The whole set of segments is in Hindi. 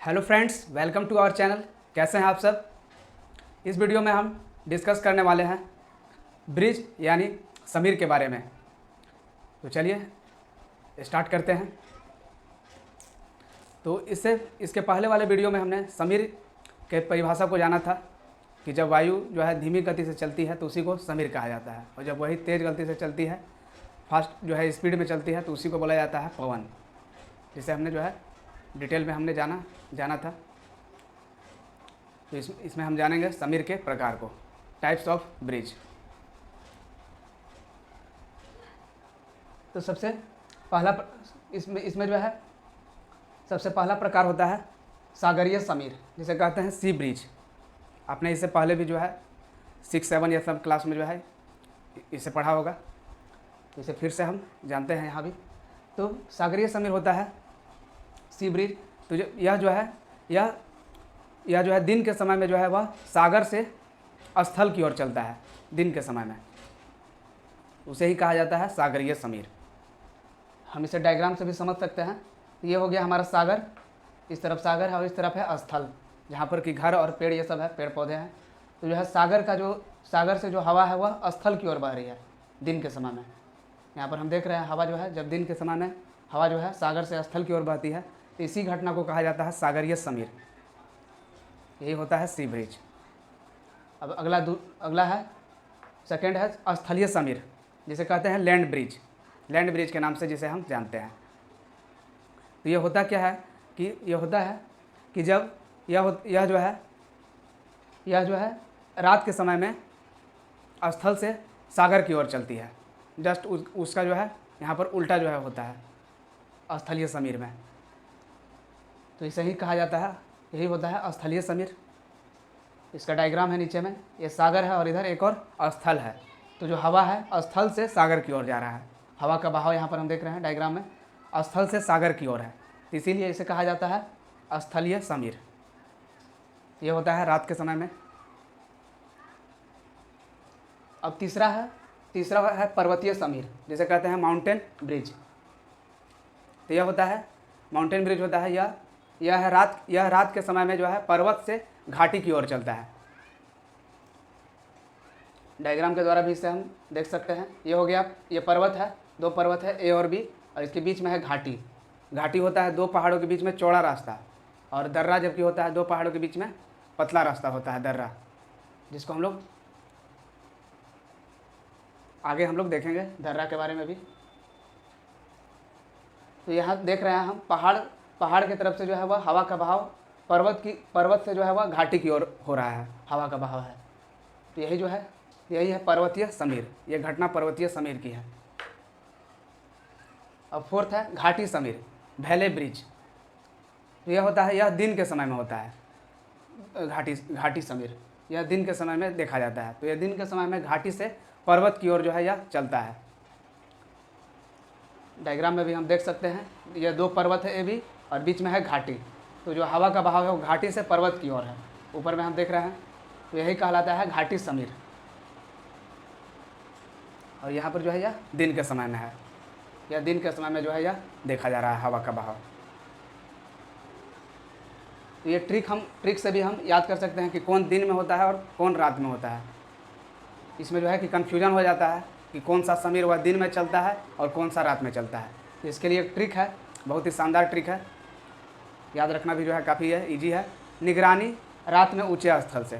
Hello friends, welcome to our channel. कैसे हैं आप सब। इस वीडियो में हम डिस्कस करने वाले हैं ब्रिज यानी समीर के बारे में। तो चलिए स्टार्ट करते हैं। तो इसके पहले वाले वीडियो में हमने समीर के परिभाषा को जाना था कि जब वायु जो है धीमी गति से चलती है तो उसी को समीर कहा जाता है, और जब वही तेज़ गति से चलती है, फास्ट जो है स्पीड में चलती है, तो उसी को बोला जाता है पवन। जिसे हमने जो है डिटेल में हमने जाना था। तो इसमें हम जानेंगे समीर के प्रकार को, टाइप्स ऑफ ब्रिज। तो सबसे पहला इसमें जो है सबसे पहला प्रकार होता है सागरीय समीर, जिसे कहते हैं सी ब्रिज। आपने इससे पहले भी जो है 6, 7 या सब क्लास में जो है इसे पढ़ा होगा, तो इसे फिर से हम जानते हैं यहाँ भी। तो सागरीय समीर होता है सी ब्रिज। तो यह जो है दिन के समय में जो है वह सागर से स्थल की ओर चलता है। दिन के समय में उसे ही कहा जाता है सागरीय समीर। हम इसे डायग्राम से भी समझ सकते हैं। ये हो गया हमारा सागर, इस तरफ सागर है और इस तरफ है स्थल, जहाँ पर कि घर और पेड़ ये सब है, पेड़ पौधे हैं। तो जो है सागर से जो हवा है वह स्थल की ओर बह रही है दिन के समय में। यहाँ पर हम देख रहे हैं हवा जो है, जब दिन के समय में हवा जो है सागर से स्थल की ओर बहती है, तो इसी घटना को कहा जाता है सागरीय समीर। यही होता है सी ब्रिज। अब अगला है सेकेंड है स्थलीय समीर, जिसे कहते हैं लैंड ब्रिज के नाम से जिसे हम जानते हैं। तो ये होता क्या है कि जब यह जो है रात के समय में स्थल से सागर की ओर चलती है। जस्ट उसका जो है यहाँ पर उल्टा जो है होता है स्थलीय समीर में। तो इसे ही कहा जाता है, यही होता है स्थलीय समीर। इसका डायग्राम है नीचे में, ये सागर है और इधर एक और स्थल है। तो जो हवा है स्थल से सागर की ओर जा रहा है। हवा का बहाव यहाँ पर हम देख रहे हैं डायग्राम में, स्थल से सागर की ओर है, इसीलिए इसे कहा जाता है स्थलीय समीर। ये होता है रात के समय में। अब तीसरा है पर्वतीय समीर, जिसे कहते हैं माउंटेन ब्रिज। तो यह होता है माउंटेन ब्रिज होता है, यह रात के समय में जो है पर्वत से घाटी की ओर चलता है। डायग्राम के द्वारा भी इसे हम देख सकते हैं। ये हो गया, ये पर्वत है, 2 पर्वत है ए और बी, और इसके बीच में है घाटी होता है 2 पहाड़ों के बीच में चौड़ा रास्ता, और दर्रा जबकि होता है 2 पहाड़ों के बीच में पतला रास्ता होता है दर्रा, जिसको हम लोग आगे देखेंगे दर्रा के बारे में भी। तो यहाँ देख रहे हैं हम पहाड़ की तरफ से जो है वह हवा का बहाव पर्वत से जो है वह घाटी की ओर हो रहा है, हवा का बहाव है। तो यही है पर्वतीय समीर। ये घटना पर्वतीय समीर की है। अब फोर्थ है घाटी समीर, वैली ब्रिज। तो यह दिन के समय में होता है। घाटी समीर यह दिन के समय में देखा जाता है। तो यह दिन के समय में घाटी से पर्वत की ओर जो है यह चलता है। डायग्राम में भी हम देख सकते हैं, यह 2 पर्वत है ए बी, और बीच में है घाटी। तो जो हवा का बहाव है वो घाटी से पर्वत की ओर है, ऊपर में हम देख रहे हैं। तो यही कहलाता है घाटी समीर। और यहाँ पर जो है यह दिन के समय में है। यह दिन के समय में जो है यह देखा जा रहा है हवा का बहाव। तो ये ट्रिक से भी हम याद कर सकते हैं कि कौन दिन में होता है और कौन रात में होता है। इसमें जो है कि कन्फ्यूजन हो जाता है कि कौन सा समीर वह दिन में चलता है और कौन सा रात में चलता है। तो इसके लिए एक ट्रिक है, बहुत ही शानदार ट्रिक है, याद रखना भी जो है काफ़ी ईजी है। निगरानी रात में ऊंचे स्थल से।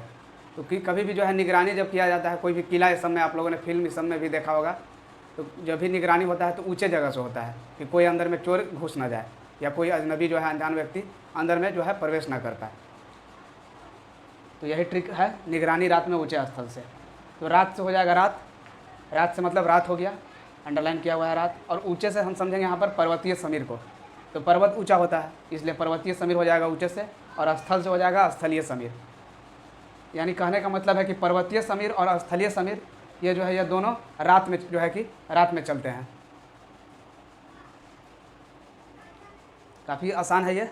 तो कभी भी जो है निगरानी जब किया जाता है, कोई भी किला इस सब में आप लोगों ने फिल्म इस सब में भी देखा होगा, तो जब भी निगरानी होता है तो ऊंचे जगह से होता है कि कोई अंदर में चोर घुस ना जाए, या कोई अजनबी जो है अनजान व्यक्ति अंदर में जो है प्रवेश ना कर पाए। तो यही ट्रिक है, निगरानी रात में ऊंचे स्थल से। तो रात से हो जाएगा रात से मतलब रात हो गया, अंडरलाइन किया हुआ है रात। और ऊंचे से हम समझेंगे यहाँ पर पर्वतीय समीर को। तो पर्वत ऊंचा होता है, इसलिए पर्वतीय समीर हो जाएगा ऊंचे से, और स्थल से हो जाएगा स्थलीय समीर। यानी कहने का मतलब है कि पर्वतीय समीर और स्थलीय समीर ये जो है ये दोनों रात में जो है कि रात में चलते हैं। काफ़ी आसान है, ये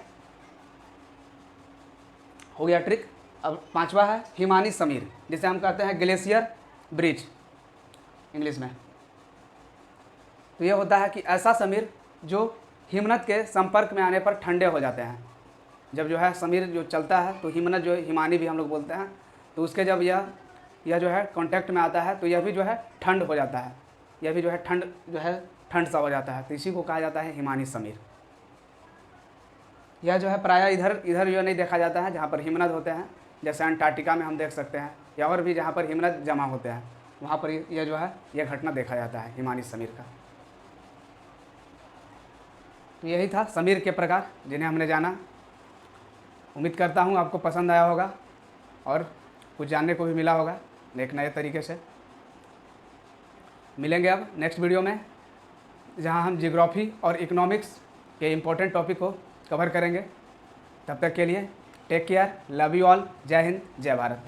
हो गया ट्रिक। अब 5वां है हिमानी समीर, जिसे हम कहते हैं ग्लेशियर ब्रिज इंग्लिश में। तो ये होता है कि ऐसा समीर जो हिमनद के संपर्क में आने पर ठंडे हो जाते हैं। जब जो है समीर जो चलता है तो हिमनद जो है, हिमानी भी हम लोग बोलते हैं, तो उसके जब यह जो है कांटेक्ट में आता है तो यह भी जो है ठंड हो जाता है, यह भी जो है ठंड सा हो जाता है, तो इसी को कहा जाता है हिमानी समीर। यह जो है प्रायः इधर जो नहीं देखा जाता है जहाँ पर हिमनद होते हैं, जैसे अंटार्कटिका में हम देख सकते हैं, या और भी जहाँ पर हिमनद जमा होते हैं वहाँ पर यह जो है यह घटना देखा जाता है हिमानी समीर का। तो यही था समीर के प्रकार जिन्हें हमने जाना। उम्मीद करता हूँ आपको पसंद आया होगा और कुछ जानने को भी मिला होगा एक नए तरीके से। मिलेंगे अब नेक्स्ट वीडियो में, जहाँ हम जियोग्राफी और इकोनॉमिक्स के इम्पोर्टेंट टॉपिक को कवर करेंगे। तब तक के लिए take care, love you all, जय हिंद, जय भारत।